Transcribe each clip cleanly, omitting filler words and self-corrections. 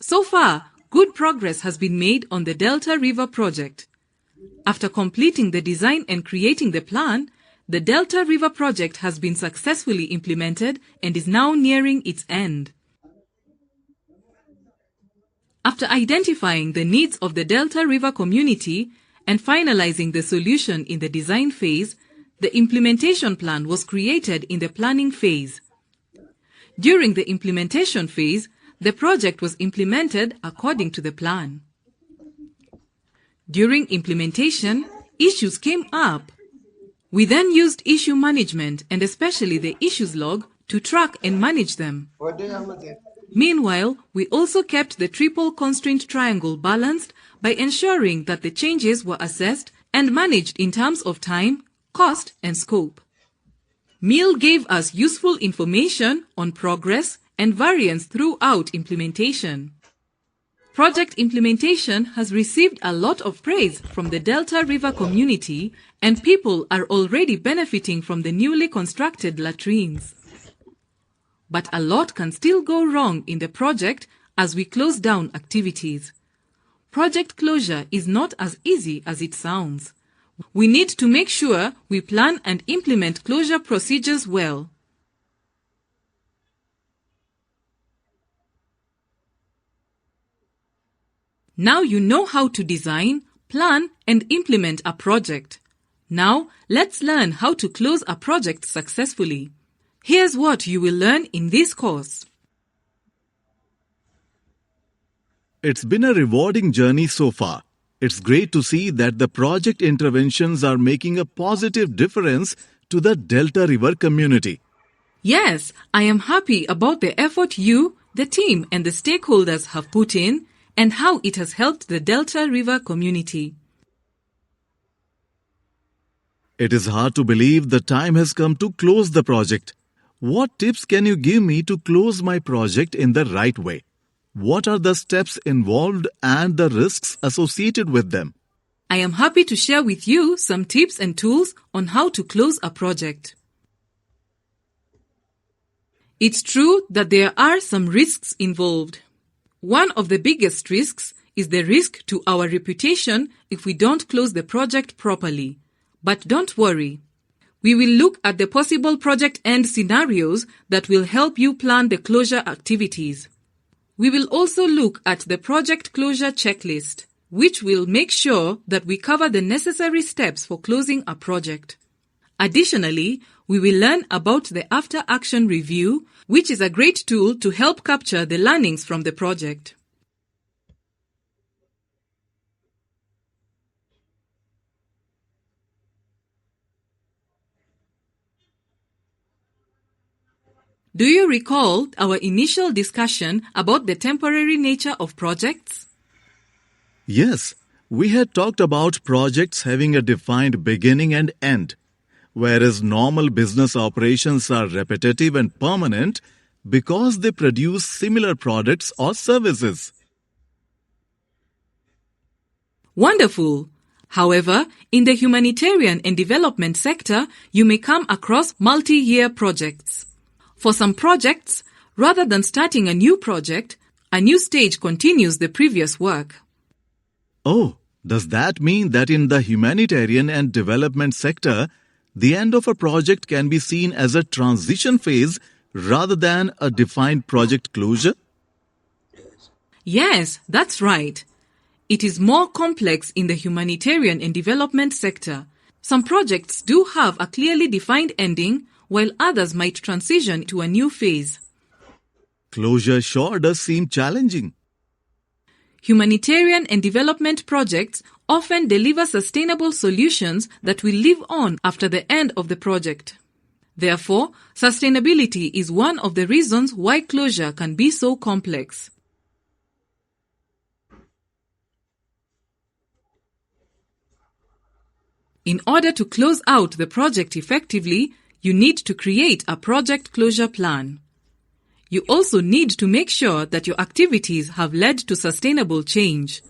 So far, good progress has been made on the Delta River project. After completing the design and creating the plan, the Delta River project has been successfully implemented and is now nearing its end. After identifying the needs of the Delta River community and finalizing the solution in the design phase, the implementation plan was created in the planning phase. During the implementation phase, the project was implemented according to the plan. During implementation, issues came up. We then used issue management and especially the issues log to track and manage them. Meanwhile, we also kept the triple constraint triangle balanced by ensuring that the changes were assessed and managed in terms of time, cost, and scope. Miel gave us useful information on progress and variance throughout implementation. Project implementation has received a lot of praise from the Delta River community, and people are already benefiting from the newly constructed latrines. But a lot can still go wrong in the project as we close down activities. Project closure is not as easy as it sounds. We need to make sure we plan and implement closure procedures well. Now you know how to design, plan, and implement a project. Now, let's learn how to close a project successfully. Here's what you will learn in this course. It's been a rewarding journey so far. It's great to see that the project interventions are making a positive difference to the Delta River community. Yes, I am happy about the effort you, the team, and the stakeholders have put in, and how it has helped the Delta River community. It is hard to believe the time has come to close the project. What tips can you give me to close my project in the right way? What are the steps involved and the risks associated with them? I am happy to share with you some tips and tools on how to close a project. It's true that there are some risks involved. One of the biggest risks is the risk to our reputation if we don't close the project properly. But don't worry. We will look at the possible project end scenarios that will help you plan the closure activities. We will also look at the project closure checklist, which will make sure that we cover the necessary steps for closing a project. Additionally, we will learn about the after-action review, which is a great tool to help capture the learnings from the project. Do you recall our initial discussion about the temporary nature of projects? Yes, we had talked about projects having a defined beginning and end, whereas normal business operations are repetitive and permanent because they produce similar products or services. Wonderful! However, in the humanitarian and development sector, you may come across multi-year projects. For some projects, rather than starting a new project, a new stage continues the previous work. Oh, does that mean that in the humanitarian and development sector, the end of a project can be seen as a transition phase rather than a defined project closure? Yes, that's right. It is more complex in the humanitarian and development sector. Some projects do have a clearly defined ending, while others might transition to a new phase. Closure sure does seem challenging. Humanitarian and development projects often deliver sustainable solutions that will live on after the end of the project. Therefore, sustainability is one of the reasons why closure can be so complex. In order to close out the project effectively, you need to create a project closure plan. You also need to make sure that your activities have led to sustainable change.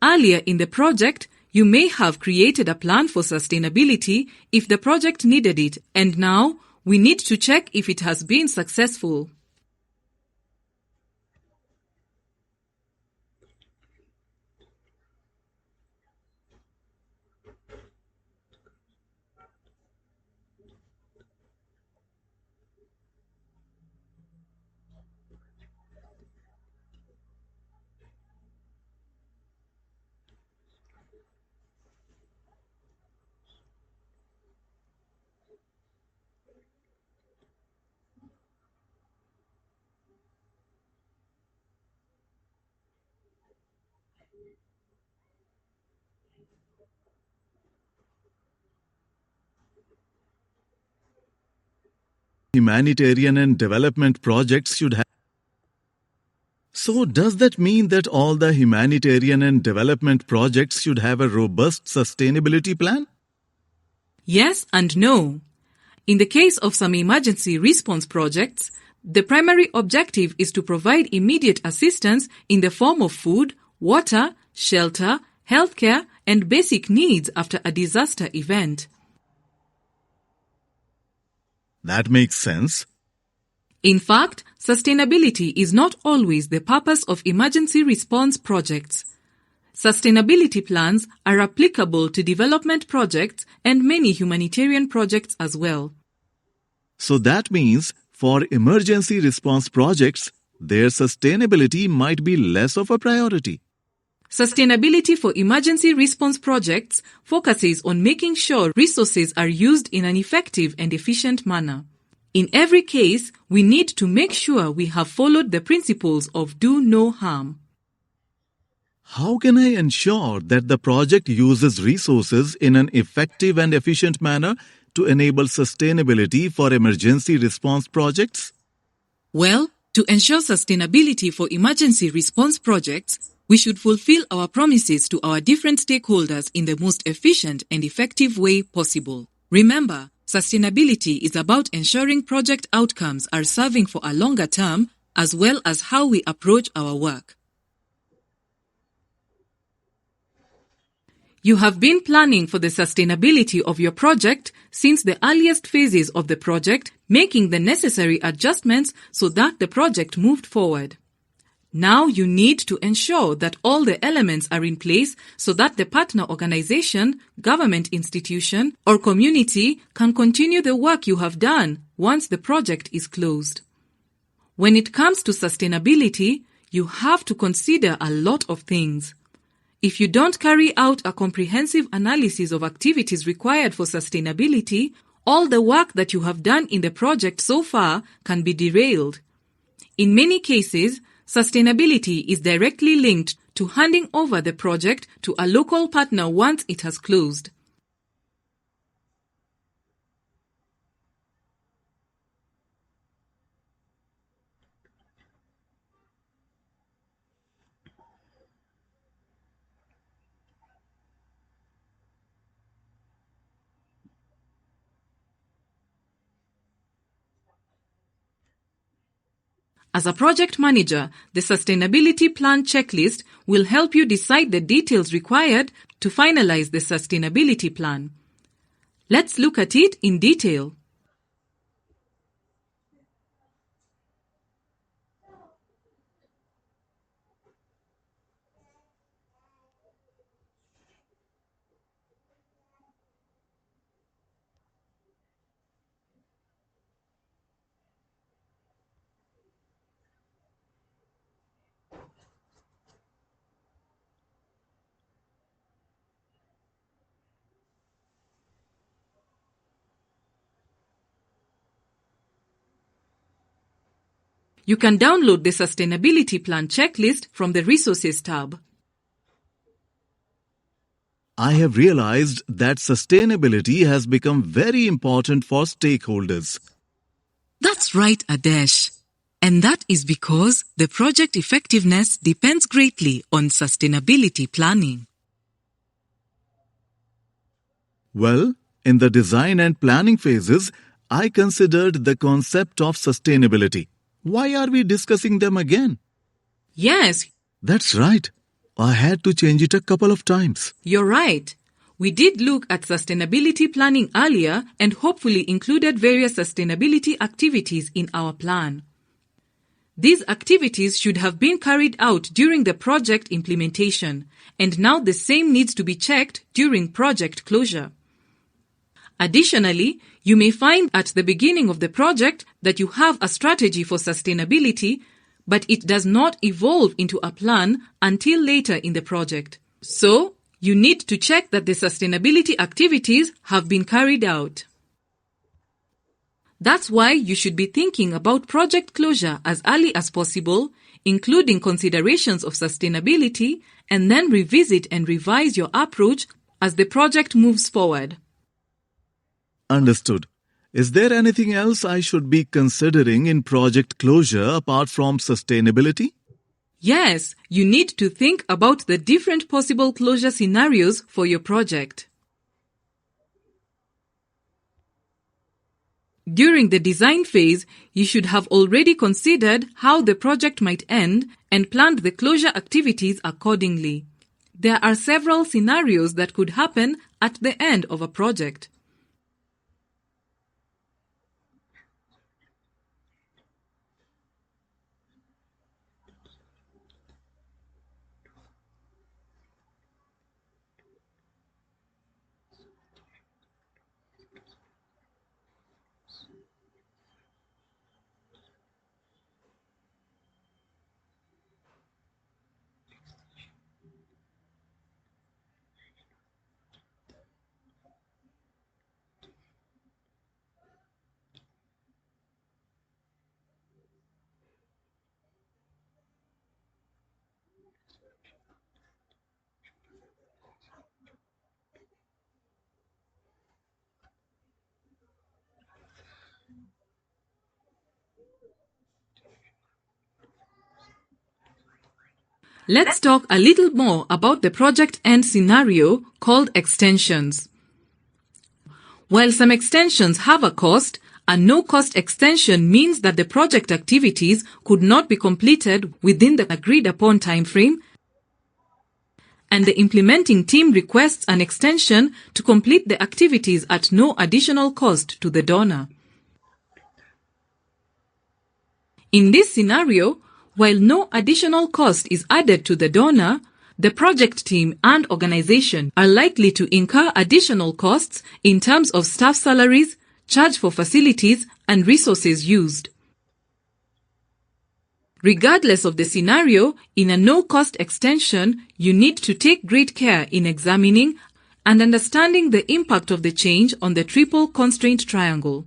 Earlier in the project, you may have created a plan for sustainability if the project needed it, and now we need to check if it has been successful. Humanitarian and development projects should have. So does that mean that all the humanitarian and development projects should have a robust sustainability plan? Yes and no. In the case of some emergency response projects, the primary objective is to provide immediate assistance in the form of food, water, shelter, healthcare, and basic needs after a disaster event. That makes sense. In fact, sustainability is not always the purpose of emergency response projects. Sustainability plans are applicable to development projects and many humanitarian projects as well. So that means for emergency response projects, their sustainability might be less of a priority. Sustainability for emergency response projects focuses on making sure resources are used in an effective and efficient manner. In every case, we need to make sure we have followed the principles of do no harm. How can I ensure that the project uses resources in an effective and efficient manner to enable sustainability for emergency response projects? Well, to ensure sustainability for emergency response projects, we should fulfill our promises to our different stakeholders in the most efficient and effective way possible. Remember, sustainability is about ensuring project outcomes are serving for a longer term, as well as how we approach our work. You have been planning for the sustainability of your project since the earliest phases of the project, making the necessary adjustments so that the project moved forward. Now you need to ensure that all the elements are in place so that the partner organization, government institution, or community can continue the work you have done once the project is closed. When it comes to sustainability, you have to consider a lot of things. If you don't carry out a comprehensive analysis of activities required for sustainability, all the work that you have done in the project so far can be derailed. In many cases, sustainability is directly linked to handing over the project to a local partner once it has closed. As a project manager, the sustainability plan checklist will help you decide the details required to finalize the sustainability plan. Let's look at it in detail. You can download the Sustainability Plan checklist from the Resources tab. I have realized that sustainability has become very important for stakeholders. That's right, Adesh. And that is because the project effectiveness depends greatly on sustainability planning. Well, in the design and planning phases, I considered the concept of sustainability. Why are we discussing them again? Yes, That's right. I had to change it a couple of times. you're right. We did look at sustainability planning earlier and hopefully included various sustainability activities in our plan. These activities should have been carried out during the project implementation, and now the same needs to be checked during project closure. Additionally, you may find at the beginning of the project that you have a strategy for sustainability, but it does not evolve into a plan until later in the project. So, you need to check that the sustainability activities have been carried out. That's why you should be thinking about project closure as early as possible, including considerations of sustainability, and then revisit and revise your approach as the project moves forward. Understood. Is there anything else I should be considering in project closure apart from sustainability? Yes, you need to think about the different possible closure scenarios for your project. During the design phase, you should have already considered how the project might end and planned the closure activities accordingly. There are several scenarios that could happen at the end of a project. Let's talk a little more about the project end scenario called extensions. While some extensions have a cost, a no-cost extension means that the project activities could not be completed within the agreed-upon timeframe, and the implementing team requests an extension to complete the activities at no additional cost to the donor. In this scenario, while no additional cost is added to the donor, the project team and organization are likely to incur additional costs in terms of staff salaries, charge for facilities, and resources used. Regardless of the scenario, in a no-cost extension, you need to take great care in examining and understanding the impact of the change on the triple constraint triangle.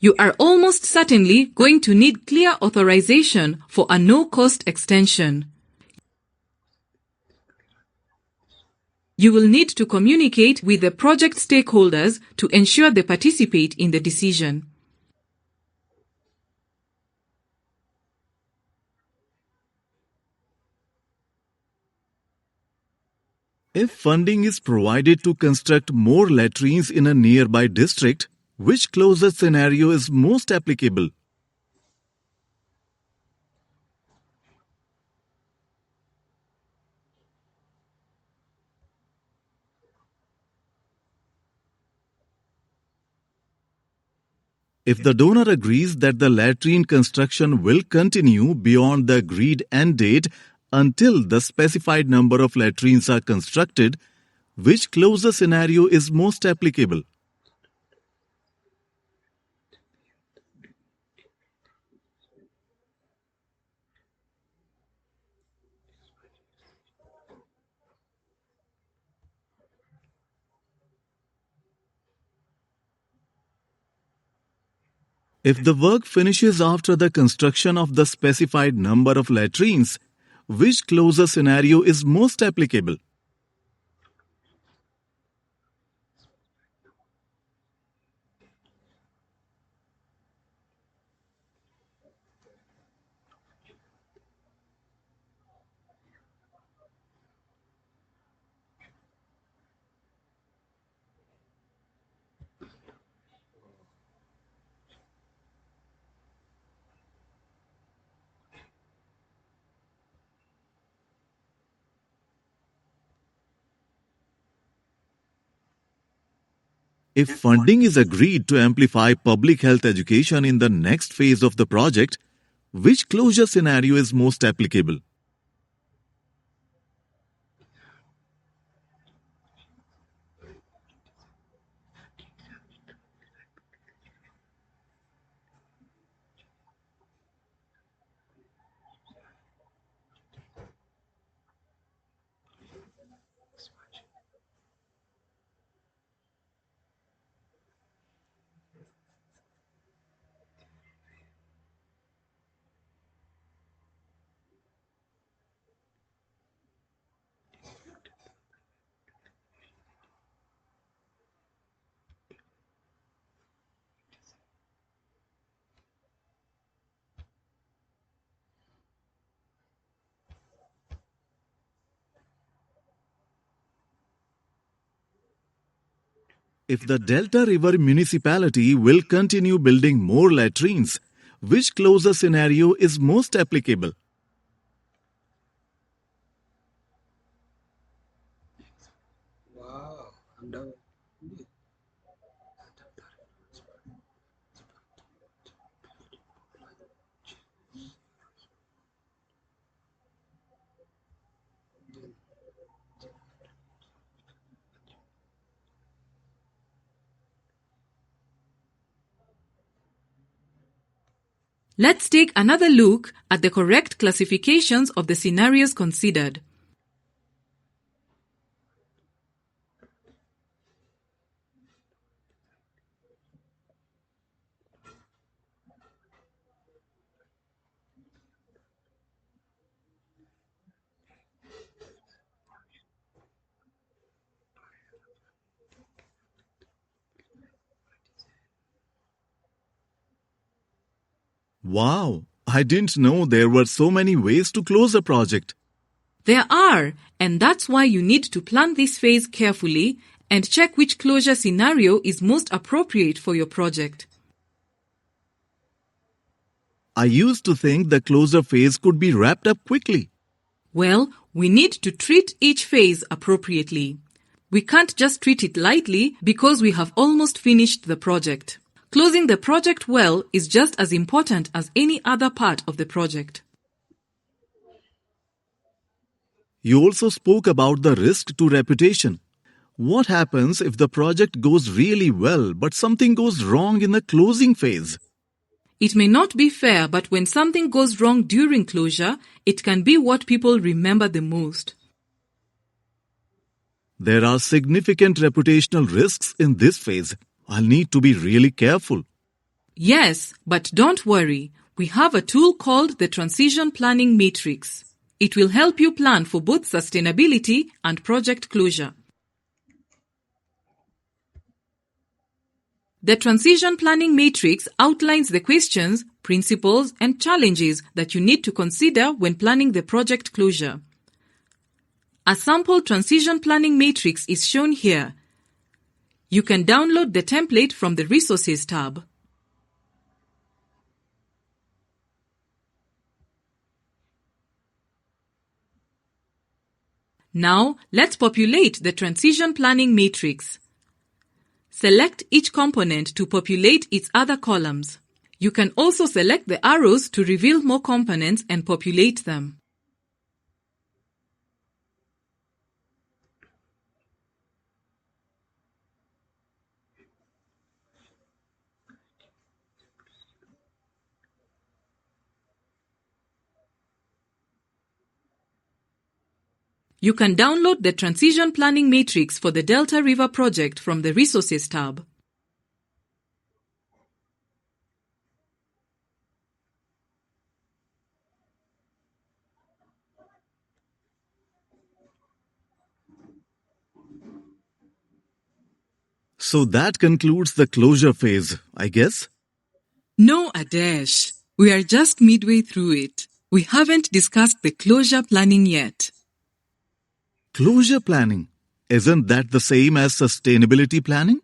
You are almost certainly going to need clear authorization for a no-cost extension. You will need to communicate with the project stakeholders to ensure they participate in the decision. If funding is provided to construct more latrines in a nearby district, which closure scenario is most applicable? If the donor agrees that the latrine construction will continue beyond the agreed end date until the specified number of latrines are constructed, which closure scenario is most applicable? If the work finishes after the construction of the specified number of latrines, which closure scenario is most applicable? If funding is agreed to amplify public health education in the next phase of the project, which closure scenario is most applicable? If the Delta River municipality will continue building more latrines, which closure scenario is most applicable? Let's take another look at the correct classifications of the scenarios considered. Wow, I didn't know there were so many ways to close a project. There are, and that's why you need to plan this phase carefully and check which closure scenario is most appropriate for your project. I used to think the closure phase could be wrapped up quickly. Well, we need to treat each phase appropriately. We can't just treat it lightly because we have almost finished the project. Closing the project well is just as important as any other part of the project. You also spoke about the risk to reputation. What happens if the project goes really well but something goes wrong in the closing phase? It may not be fair, but when something goes wrong during closure, it can be what people remember the most. There are significant reputational risks in this phase. I'll need to be really careful. Yes, but don't worry. We have a tool called the Transition Planning Matrix. It will help you plan for both sustainability and project closure. The Transition Planning Matrix outlines the questions, principles, and challenges that you need to consider when planning the project closure. A sample Transition Planning Matrix is shown here. You can download the template from the Resources tab. Now, let's populate the Transition Planning Matrix. Select each component to populate its other columns. You can also select the arrows to reveal more components and populate them. You can download the Transition Planning Matrix for the Delta River project from the Resources tab. So that concludes the closure phase, I guess? No, Adesh. We are just midway through it. We haven't discussed the closure planning yet. Closure planning, isn't that the same as sustainability planning?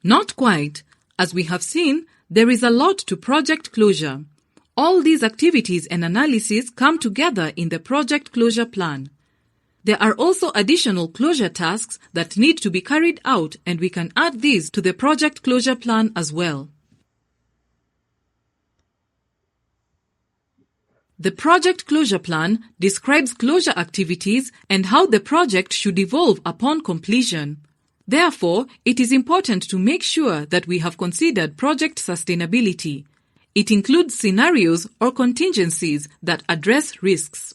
Not quite. As we have seen, there is a lot to project closure. All these activities and analyses come together in the project closure plan. There are also additional closure tasks that need to be carried out, and we can add these to the project closure plan as well. The project closure plan describes closure activities and how the project should evolve upon completion. Therefore, it is important to make sure that we have considered project sustainability. It includes scenarios or contingencies that address risks.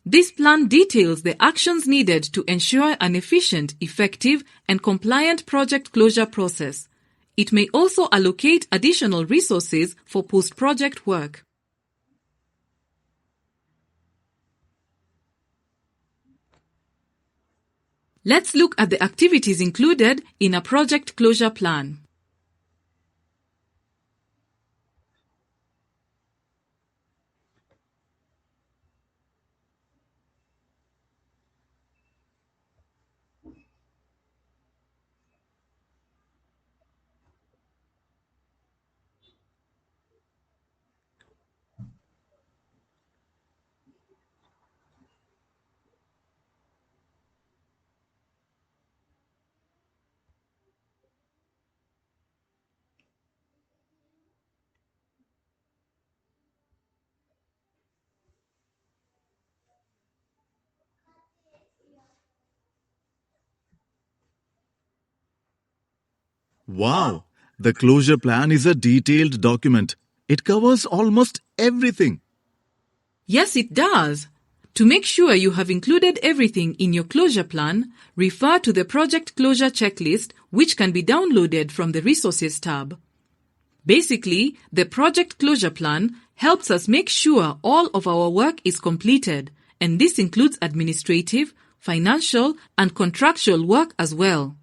This plan details the actions needed to ensure an efficient, effective, and compliant project closure process. It may also allocate additional resources for post-project work. Let's look at the activities included in a project closure plan. Wow! The closure plan is a detailed document. It covers almost everything. Yes, it does. To make sure you have included everything in your closure plan, refer to the project closure checklist, which can be downloaded from the Resources tab. Basically, the project closure plan helps us make sure all of our work is completed, and this includes administrative, financial, and contractual work as well.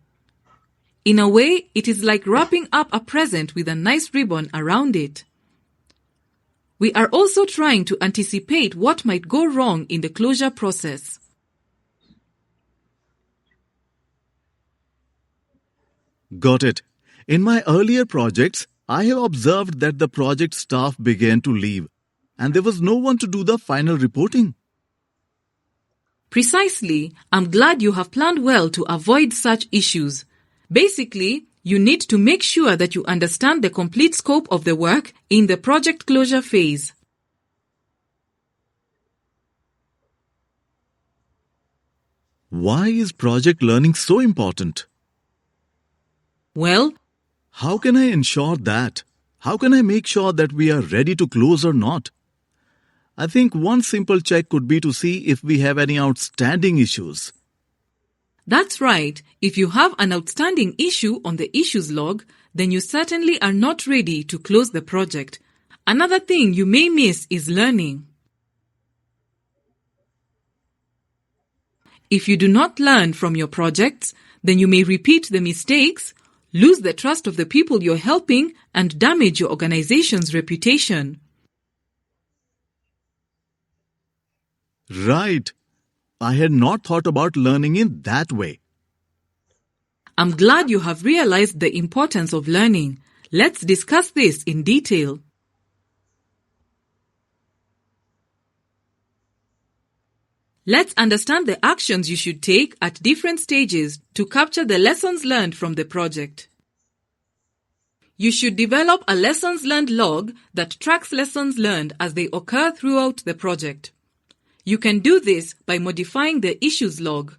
In a way, it is like wrapping up a present with a nice ribbon around it. We are also trying to anticipate what might go wrong in the closure process. Got it. In my earlier projects, I have observed that the project staff began to leave, and there was no one to do the final reporting. Precisely. I'm glad you have planned well to avoid such issues. Basically, you need to make sure that you understand the complete scope of the work in the project closure phase. Why is project learning so important? Well, how can I ensure that? How can I make sure that we are ready to close or not? I think one simple check could be to see if we have any outstanding issues. That's right. If you have an outstanding issue on the issues log, then you certainly are not ready to close the project. Another thing you may miss is learning. If you do not learn from your projects, then you may repeat the mistakes, lose the trust of the people you're helping, and damage your organization's reputation. Right. I had not thought about learning in that way. I'm glad you have realized the importance of learning. Let's discuss this in detail. Let's understand the actions you should take at different stages to capture the lessons learned from the project. You should develop a lessons learned log that tracks lessons learned as they occur throughout the project. You can do this by modifying the issues log.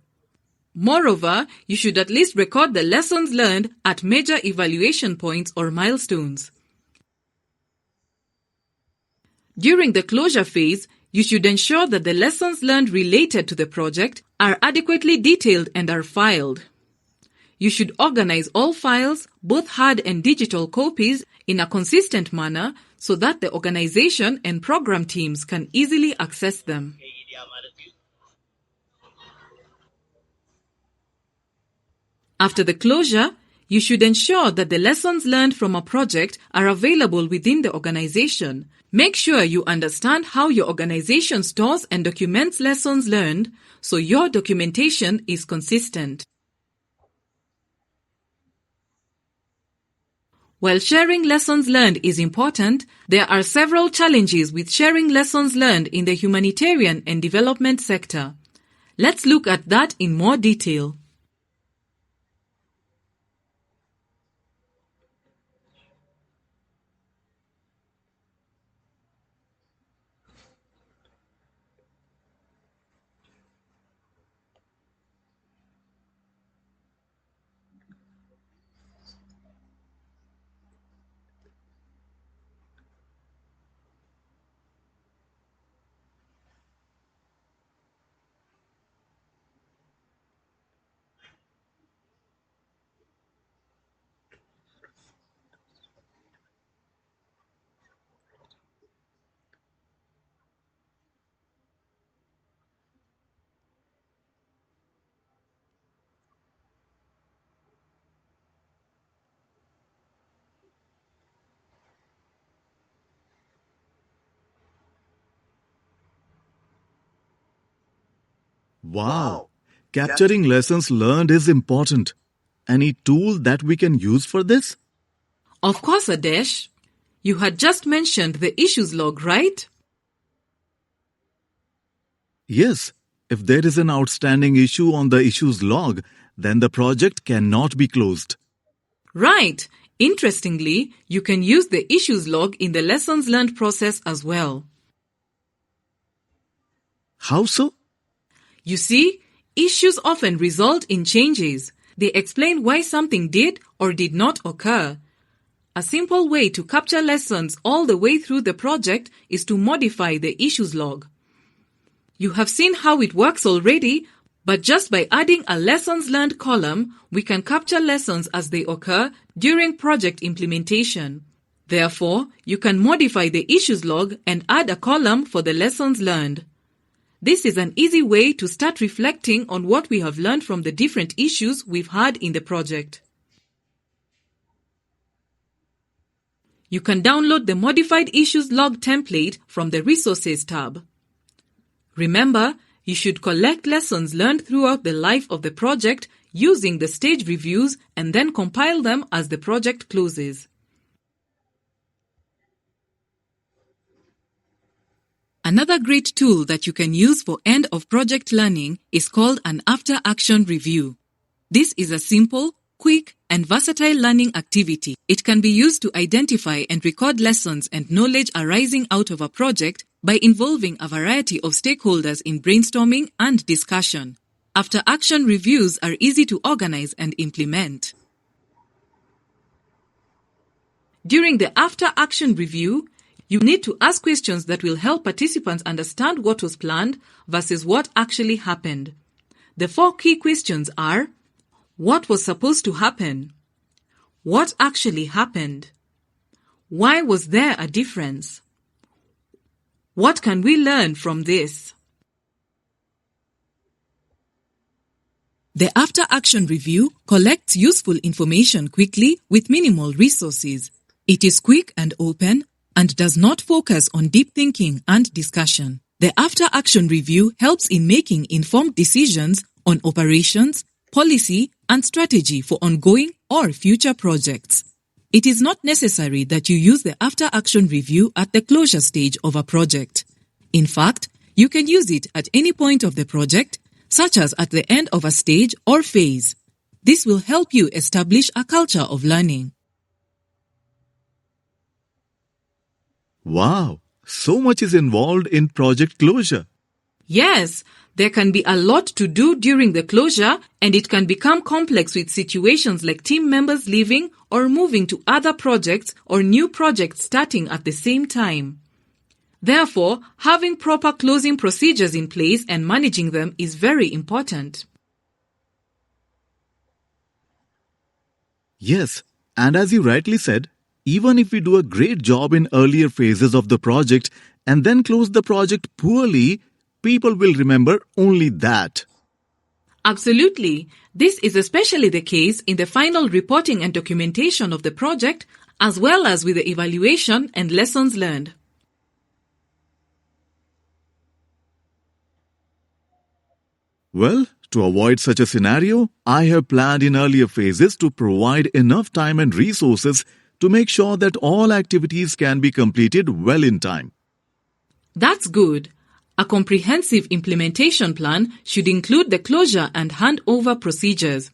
Moreover, you should at least record the lessons learned at major evaluation points or milestones. During the closure phase, you should ensure that the lessons learned related to the project are adequately detailed and are filed. You should organize all files, both hard and digital copies, in a consistent manner so that the organization and program teams can easily access them. After the closure, you should ensure that the lessons learned from a project are available within the organization. Make sure you understand how your organization stores and documents lessons learned so your documentation is consistent. While sharing lessons learned is important, there are several challenges with sharing lessons learned in the humanitarian and development sector. Let's look at that in more detail. Wow! Capturing lessons learned is important. Any tool that we can use for this? Of course, Adesh. You had just mentioned the issues log, right? Yes. If there is an outstanding issue on the issues log, then the project cannot be closed. Right. Interestingly, you can use the issues log in the lessons learned process as well. How so? You see, issues often result in changes. They explain why something did or did not occur. A simple way to capture lessons all the way through the project is to modify the issues log. You have seen how it works already, but just by adding a lessons learned column, we can capture lessons as they occur during project implementation. Therefore, you can modify the issues log and add a column for the lessons learned. This is an easy way to start reflecting on what we have learned from the different issues we've had in the project. You can download the Modified Issues Log template from the Resources tab. Remember, you should collect lessons learned throughout the life of the project using the stage reviews and then compile them as the project closes. Another great tool that you can use for end-of-project learning is called an after-action review. This is a simple, quick, and versatile learning activity. It can be used to identify and record lessons and knowledge arising out of a project by involving a variety of stakeholders in brainstorming and discussion. After-action reviews are easy to organize and implement. During the after-action review, you need to ask questions that will help participants understand what was planned versus what actually happened. The 4 key questions are: what was supposed to happen? What actually happened? Why was there a difference? What can we learn from this? The after-action review collects useful information quickly with minimal resources. It is quick and open and does not focus on deep thinking and discussion. The after-action review helps in making informed decisions on operations, policy, and strategy for ongoing or future projects. It is not necessary that you use the after-action review at the closure stage of a project. In fact, you can use it at any point of the project, such as at the end of a stage or phase. This will help you establish a culture of learning. Wow! So much is involved in project closure. Yes, there can be a lot to do during the closure, and it can become complex with situations like team members leaving or moving to other projects or new projects starting at the same time. Therefore, having proper closing procedures in place and managing them is very important. Yes, and as you rightly said, even if we do a great job in earlier phases of the project and then close the project poorly, people will remember only that. Absolutely. This is especially the case in the final reporting and documentation of the project, as well as with the evaluation and lessons learned. Well, to avoid such a scenario, I have planned in earlier phases to provide enough time and resources to make sure that all activities can be completed well in time. That's good. A comprehensive implementation plan should include the closure and handover procedures.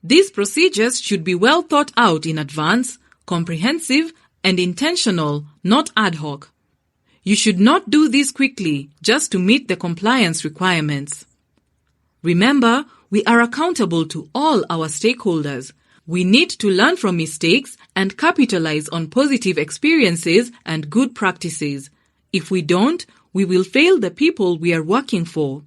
These procedures should be well thought out in advance, comprehensive, and intentional, not ad hoc. You should not do this quickly just to meet the compliance requirements. Remember, we are accountable to all our stakeholders. We need to learn from mistakes and capitalize on positive experiences and good practices. If we don't, we will fail the people we are working for.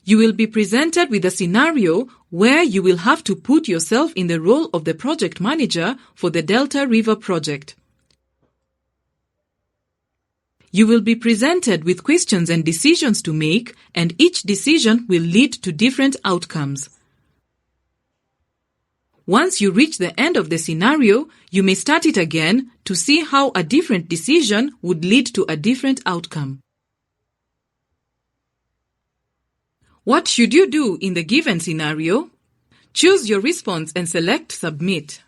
You will be presented with a scenario where you will have to put yourself in the role of the project manager for the Delta River project. You will be presented with questions and decisions to make, and each decision will lead to different outcomes. Once you reach the end of the scenario, you may start it again to see how a different decision would lead to a different outcome. What should you do in the given scenario? Choose your response and select Submit.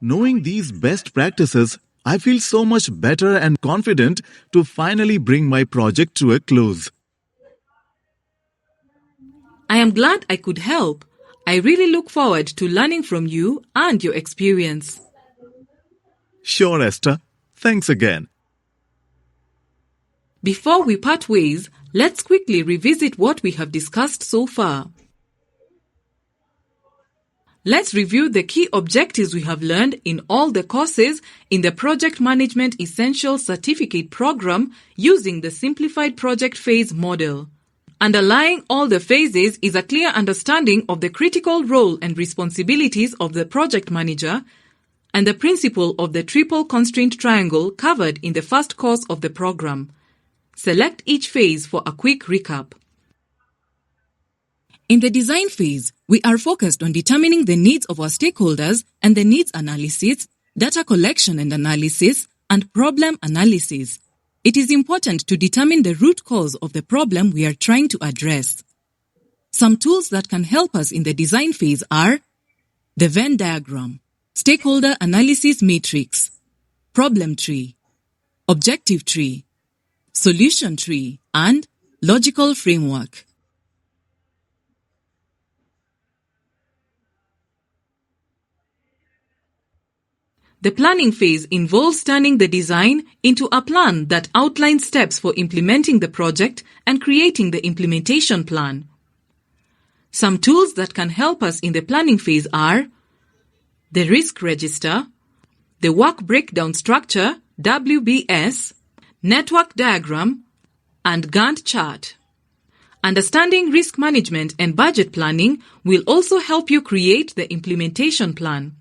Knowing these best practices, I feel so much better and confident to finally bring my project to a close. I am glad I could help. I really look forward to learning from you and your experience. Sure, Esther. Thanks again. Before we part ways, let's quickly revisit what we have discussed so far. Let's review the key objectives we have learned in all the courses in the Project Management Essentials Certificate Program using the Simplified Project Phase Model. Underlying all the phases is a clear understanding of the critical role and responsibilities of the project manager and the principle of the triple constraint triangle covered in the first course of the program. Select each phase for a quick recap. In the design phase, we are focused on determining the needs of our stakeholders and the needs analysis, data collection and analysis, and problem analysis. It is important to determine the root cause of the problem we are trying to address. Some tools that can help us in the design phase are the Venn diagram, stakeholder analysis matrix, problem tree, objective tree, solution tree, and logical framework. The planning phase involves turning the design into a plan that outlines steps for implementing the project and creating the implementation plan. Some tools that can help us in the planning phase are the risk register, the work breakdown structure, WBS, network diagram, and Gantt chart. Understanding risk management and budget planning will also help you create the implementation plan.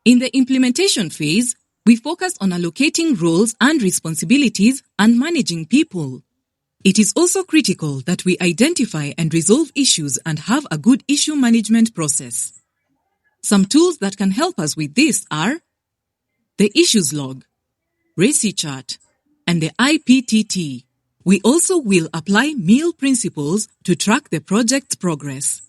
In the implementation phase, we focus on allocating roles and responsibilities and managing people. It is also critical that we identify and resolve issues and have a good issue management process. Some tools that can help us with this are the issues log, RACI chart, and the IPTT. We also will apply meal principles to track the project's progress.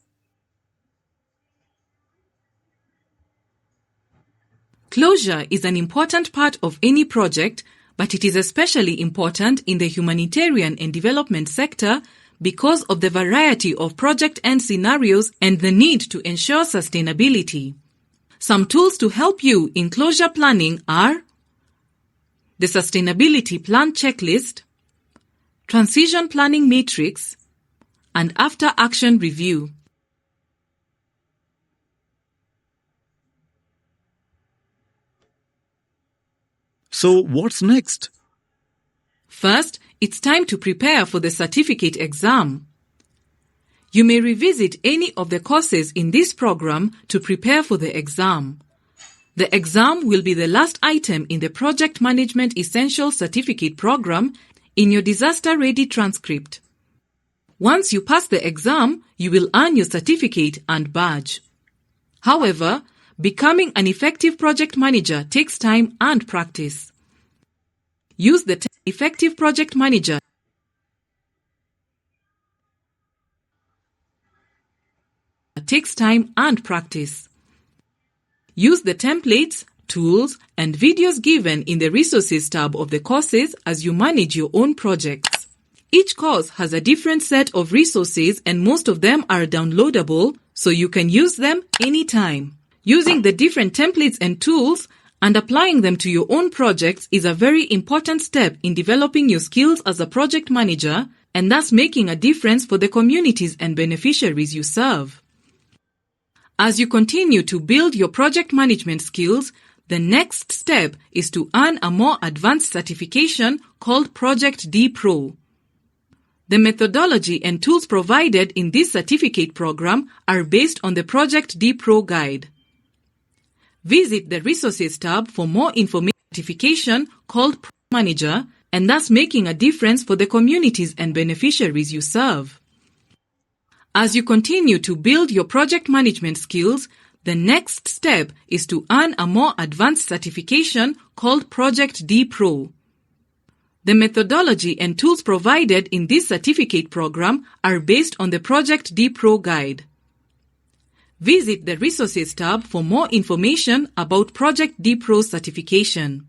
Closure is an important part of any project, but it is especially important in the humanitarian and development sector because of the variety of project end scenarios and the need to ensure sustainability. Some tools to help you in closure planning are the Sustainability Plan Checklist, Transition Planning Matrix, and After Action Review. So what's next? First, it's time to prepare for the certificate exam. You may revisit any of the courses in this program to prepare for the exam. The exam will be the last item in the Project Management Essentials Certificate Program in your disaster-ready transcript. Once you pass the exam, you will earn your certificate and badge. However, becoming an effective project manager takes time and practice. Use the Effective Project Manager takes time and practice. Use the templates, tools, and videos given in the Resources tab of the courses as you manage your own projects. Each course has a different set of resources and most of them are downloadable, so you can use them anytime. Using the different templates and tools and applying them to your own projects is a very important step in developing your skills as a project manager and thus making a difference for the communities and beneficiaries you serve. As you continue to build your project management skills, the next step is to earn a more advanced certification called Project D Pro. The methodology and tools provided in this certificate program are based on the Project D Pro guide. Visit the Resources tab for more information on certification called Project Manager and thus making a difference for the communities and beneficiaries you serve. As you continue to build your project management skills, the next step is to earn a more advanced certification called Project D Pro. The methodology and tools provided in this certificate program are based on the Project D Pro guide. Visit the Resources tab for more information about Project D Pro certification.